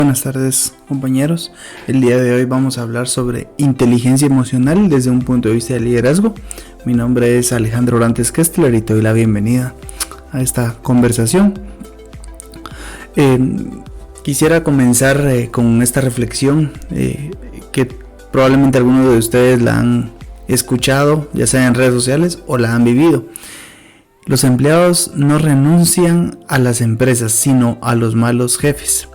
Buenas tardes, compañeros. El día de hoy vamos a hablar sobre inteligencia emocional desde un punto de vista de liderazgo. Mi nombre es Alejandro Orantes Kestler y te doy la bienvenida a esta conversación. Quisiera comenzar con esta reflexión que probablemente algunos de ustedes la han escuchado, ya sea en redes sociales o la han vivido. Los empleados no renuncian a las empresas, sino a los malos jefes.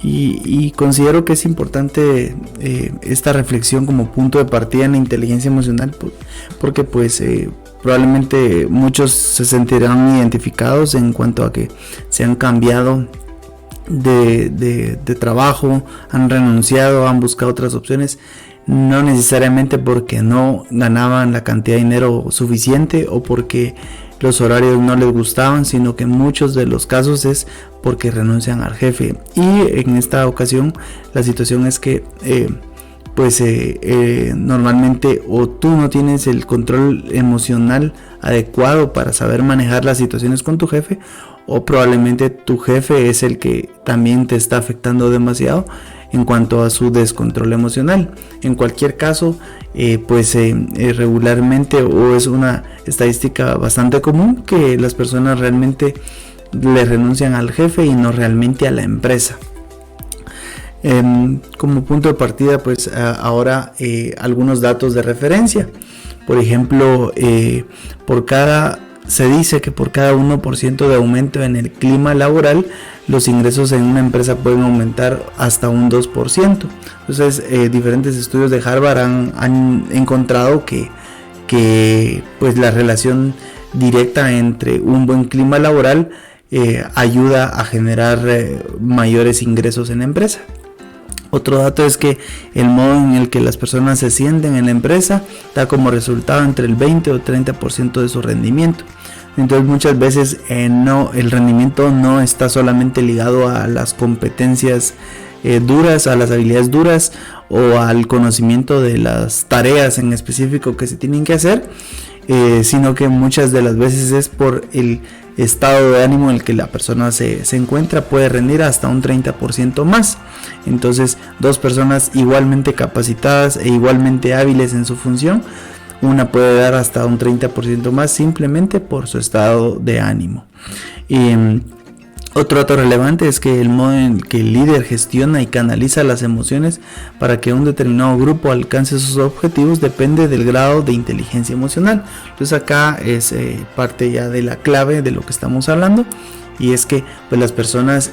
Y considero que es importante esta reflexión como punto de partida en la inteligencia emocional, porque probablemente muchos se sentirán identificados en cuanto a que se han cambiado de trabajo, han renunciado, han buscado otras opciones, no necesariamente porque no ganaban la cantidad de dinero suficiente o porque los horarios no les gustaban, sino que en muchos de los casos es porque renuncian al jefe. Y en esta ocasión la situación es que normalmente o tú no tienes el control emocional adecuado para saber manejar las situaciones con tu jefe, o probablemente tu jefe es el que también te está afectando demasiado en cuanto a su descontrol emocional. En cualquier caso, regularmente, o es una estadística bastante común, que las personas realmente le renuncian al jefe y no realmente a la empresa. Como punto de partida, ahora algunos datos de referencia. Por ejemplo, se dice que por cada 1% de aumento en el clima laboral, los ingresos en una empresa pueden aumentar hasta un 2%. Entonces, diferentes estudios de Harvard han encontrado que la relación directa entre un buen clima laboral ayuda a generar mayores ingresos en la empresa. Otro dato es que el modo en el que las personas se sienten en la empresa da como resultado entre el 20 o 30% de su rendimiento. Entonces muchas veces el rendimiento no está solamente ligado a las competencias duras, a las habilidades duras o al conocimiento de las tareas en específico que se tienen que hacer, sino que muchas de las veces es por el estado de ánimo en el que la persona se encuentra. Puede rendir hasta un 30% más. Entonces, dos personas igualmente capacitadas e igualmente hábiles en su función, una puede dar hasta un 30% más simplemente por su estado de ánimo. Otro dato relevante es que el modo en que el líder gestiona y canaliza las emociones para que un determinado grupo alcance sus objetivos depende del grado de inteligencia emocional. Entonces acá es parte ya de la clave de lo que estamos hablando, y es que las personas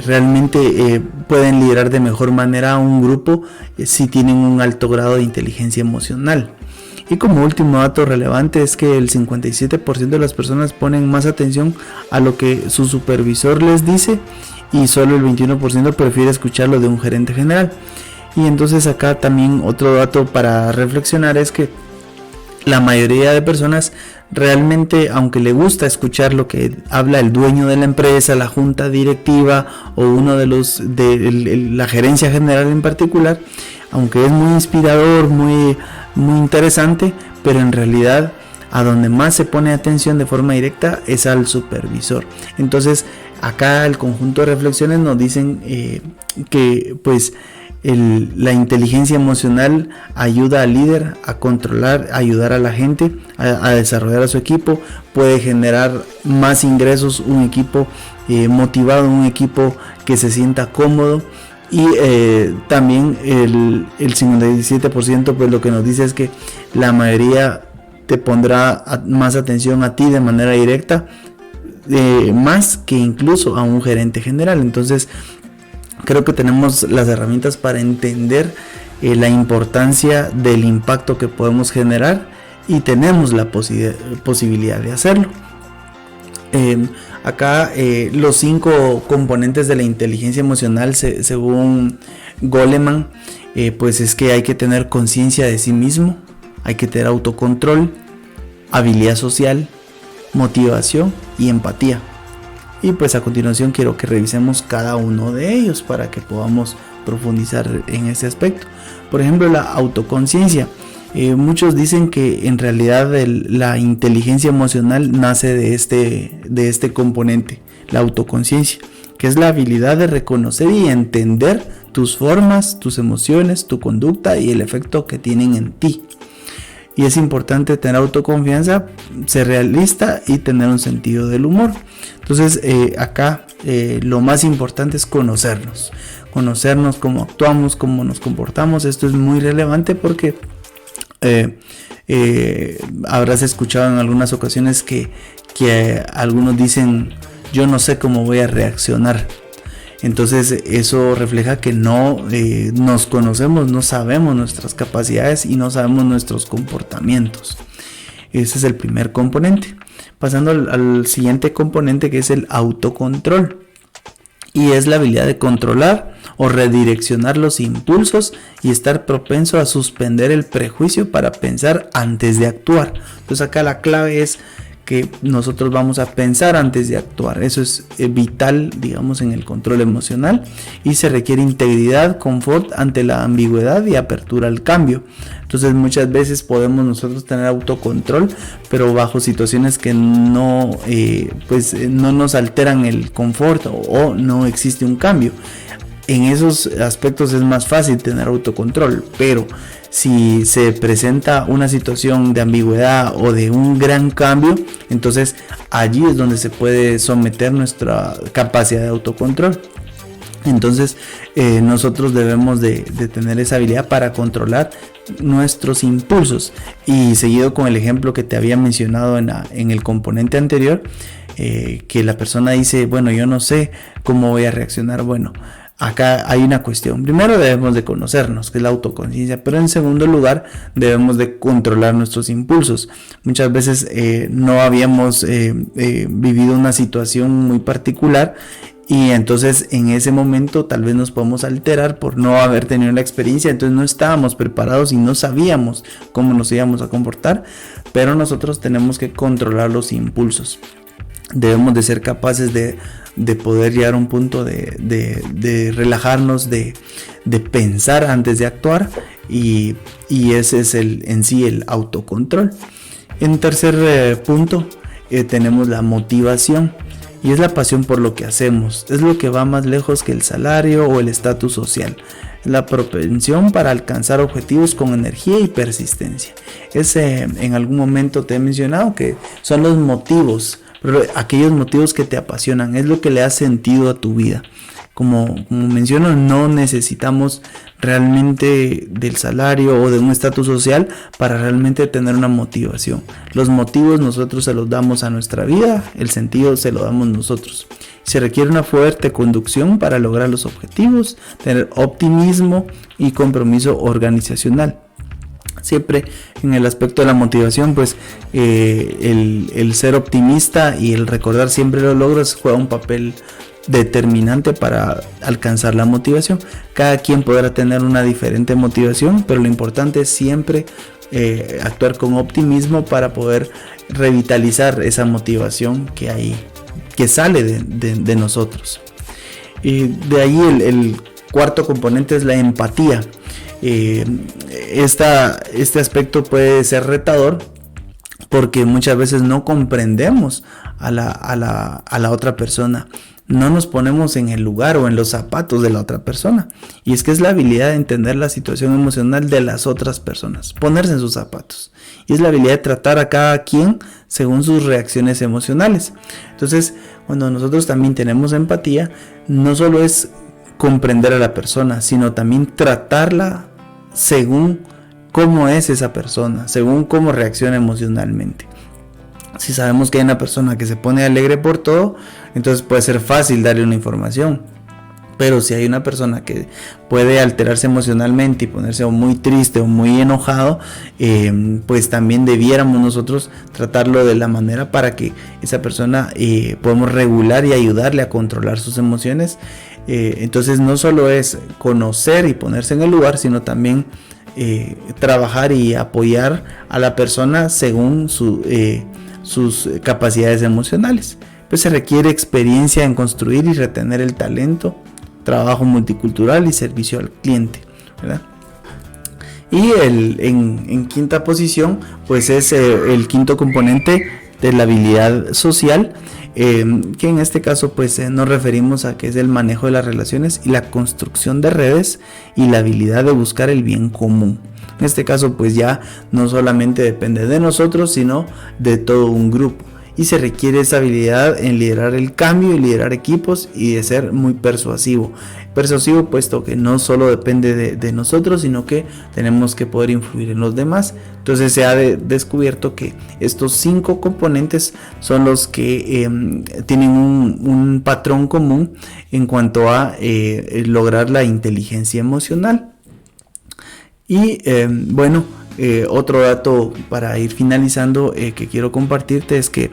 realmente pueden liderar de mejor manera a un grupo si tienen un alto grado de inteligencia emocional. Y como último dato relevante es que el 57% de las personas ponen más atención a lo que su supervisor les dice, y solo el 21% prefiere escuchar lo de un gerente general. Y entonces acá también otro dato para reflexionar es que la mayoría de personas realmente, aunque le gusta escuchar lo que habla el dueño de la empresa, la junta directiva o uno de la gerencia general en particular, aunque es muy inspirador, muy interesante, pero en realidad a donde más se pone atención de forma directa es al supervisor. Entonces acá el conjunto de reflexiones nos dicen que la inteligencia emocional ayuda al líder a controlar, a ayudar a la gente a desarrollar a su equipo, puede generar más ingresos, un equipo motivado, un equipo que se sienta cómodo. Y también el 57% lo que nos dice es que la mayoría te pondrá más atención a ti de manera directa, más que incluso a un gerente general. Entonces creo que tenemos las herramientas para entender la importancia del impacto que podemos generar, y tenemos la posibilidad de hacerlo. Acá los 5 componentes de la inteligencia emocional, según Goleman, es que hay que tener conciencia de sí mismo, hay que tener autocontrol, habilidad social, motivación y empatía. Y a continuación quiero que revisemos cada uno de ellos para que podamos profundizar en ese aspecto. Por ejemplo, la autoconciencia. Muchos dicen que en realidad la inteligencia emocional nace de este componente, la autoconciencia, que es la habilidad de reconocer y entender tus formas, tus emociones, tu conducta y el efecto que tienen en ti. Y es importante tener autoconfianza, ser realista y tener un sentido del humor. Entonces acá lo más importante es conocernos cómo actuamos, cómo nos comportamos. Esto es muy relevante porque habrás escuchado en algunas ocasiones que algunos dicen: yo no sé cómo voy a reaccionar. Entonces eso refleja que no nos conocemos, no sabemos nuestras capacidades y no sabemos nuestros comportamientos. Ese es el primer componente. Pasando al siguiente componente, que es el autocontrol. Y es la habilidad de controlar o redireccionar los impulsos y estar propenso a suspender el prejuicio para pensar antes de actuar. Entonces acá la clave es que nosotros vamos a pensar antes de actuar. Eso es vital, digamos, en el control emocional, y se requiere integridad, confort ante la ambigüedad y apertura al cambio. Entonces muchas veces podemos nosotros tener autocontrol, pero bajo situaciones que no nos alteran el confort o no existe un cambio. En esos aspectos es más fácil tener autocontrol, pero si se presenta una situación de ambigüedad o de un gran cambio, entonces allí es donde se puede someter nuestra capacidad de autocontrol. Entonces nosotros debemos de tener esa habilidad para controlar nuestros impulsos. Y seguido con el ejemplo que te había mencionado en el componente anterior, que la persona dice: bueno, yo no sé cómo voy a reaccionar. Bueno, acá hay una cuestión. Primero debemos de conocernos, que es la autoconciencia, pero en segundo lugar debemos de controlar nuestros impulsos. Muchas veces no habíamos vivido una situación muy particular, y entonces en ese momento tal vez nos podemos alterar por no haber tenido la experiencia. Entonces no estábamos preparados y no sabíamos cómo nos íbamos a comportar, pero nosotros tenemos que controlar los impulsos. Debemos de ser capaces de poder llegar a un punto de relajarnos, de pensar antes de actuar, y ese es en sí el autocontrol. En tercer punto tenemos la motivación, y es la pasión por lo que hacemos. Es lo que va más lejos que el salario o el estatus social. La propensión para alcanzar objetivos con energía y persistencia. En algún momento te he mencionado que son los motivos, pero aquellos motivos que te apasionan, es lo que le da sentido a tu vida. Como menciono, no necesitamos realmente del salario o de un estatus social para realmente tener una motivación. Los motivos nosotros se los damos a nuestra vida, el sentido se lo damos nosotros. Se requiere una fuerte conducción para lograr los objetivos, tener optimismo y compromiso organizacional. Siempre en el aspecto de la motivación, pues el ser optimista y el recordar siempre los logros juega un papel determinante para alcanzar la motivación. Cada quien podrá tener una diferente motivación, pero lo importante es siempre actuar con optimismo para poder revitalizar esa motivación que hay, que sale de nosotros. Y de ahí el cuarto componente es la empatía. Este aspecto puede ser retador porque muchas veces no comprendemos a la otra persona. No nos ponemos en el lugar o en los zapatos de la otra persona. Y es que es la habilidad de entender la situación emocional de las otras personas, ponerse en sus zapatos. Y es la habilidad de tratar a cada quien según sus reacciones emocionales. Entonces, cuando nosotros también tenemos empatía, no solo es comprender a la persona, sino también tratarla según cómo es esa persona, según cómo reacciona emocionalmente. Si sabemos que hay una persona que se pone alegre por todo, entonces puede ser fácil darle una información. Pero si hay una persona que puede alterarse emocionalmente y ponerse o muy triste o muy enojado, pues también debiéramos nosotros tratarlo de la manera para que esa persona podamos regular y ayudarle a controlar sus emociones. Entonces no solo es conocer y ponerse en el lugar, sino también trabajar y apoyar a la persona según sus capacidades emocionales. Pues se requiere experiencia en construir y retener el talento, trabajo multicultural y servicio al cliente, ¿verdad? Y en quinta posición, pues es el quinto componente, de la habilidad social, que en este caso pues nos referimos a que es el manejo de las relaciones y la construcción de redes y la habilidad de buscar el bien común. En este caso pues ya no solamente depende de nosotros, sino de todo un grupo. Y se requiere esa habilidad en liderar el cambio y liderar equipos y de ser muy persuasivo. Persuasivo puesto que no solo depende de nosotros, sino que tenemos que poder influir en los demás. Entonces se ha descubierto que estos 5 componentes son los que tienen un patrón común en cuanto a lograr la inteligencia emocional. Y bueno, otro dato para ir finalizando que quiero compartirte es que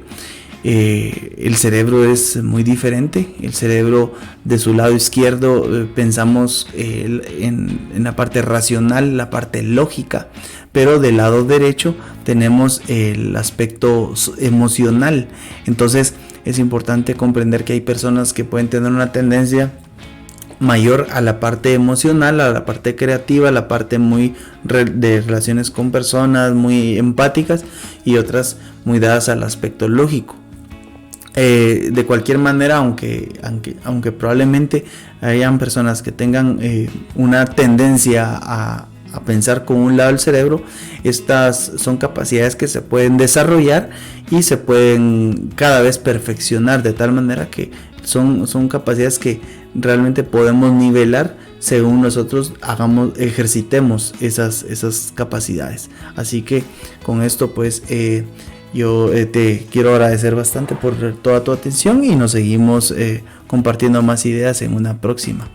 el cerebro es muy diferente. El cerebro de su lado izquierdo pensamos en la parte racional, la parte lógica, pero del lado derecho tenemos el aspecto emocional. Entonces es importante comprender que hay personas que pueden tener una tendencia mayor a la parte emocional, a la parte creativa, a la parte muy de relaciones con personas, muy empáticas, y otras muy dadas al aspecto lógico. De cualquier manera, aunque probablemente hayan personas que tengan una tendencia a pensar con un lado del cerebro, estas son capacidades que se pueden desarrollar y se pueden cada vez perfeccionar, de tal manera que son capacidades que realmente podemos nivelar según nosotros ejercitemos esas capacidades. Así que con esto pues yo te quiero agradecer bastante por toda tu atención y nos seguimos compartiendo más ideas en una próxima.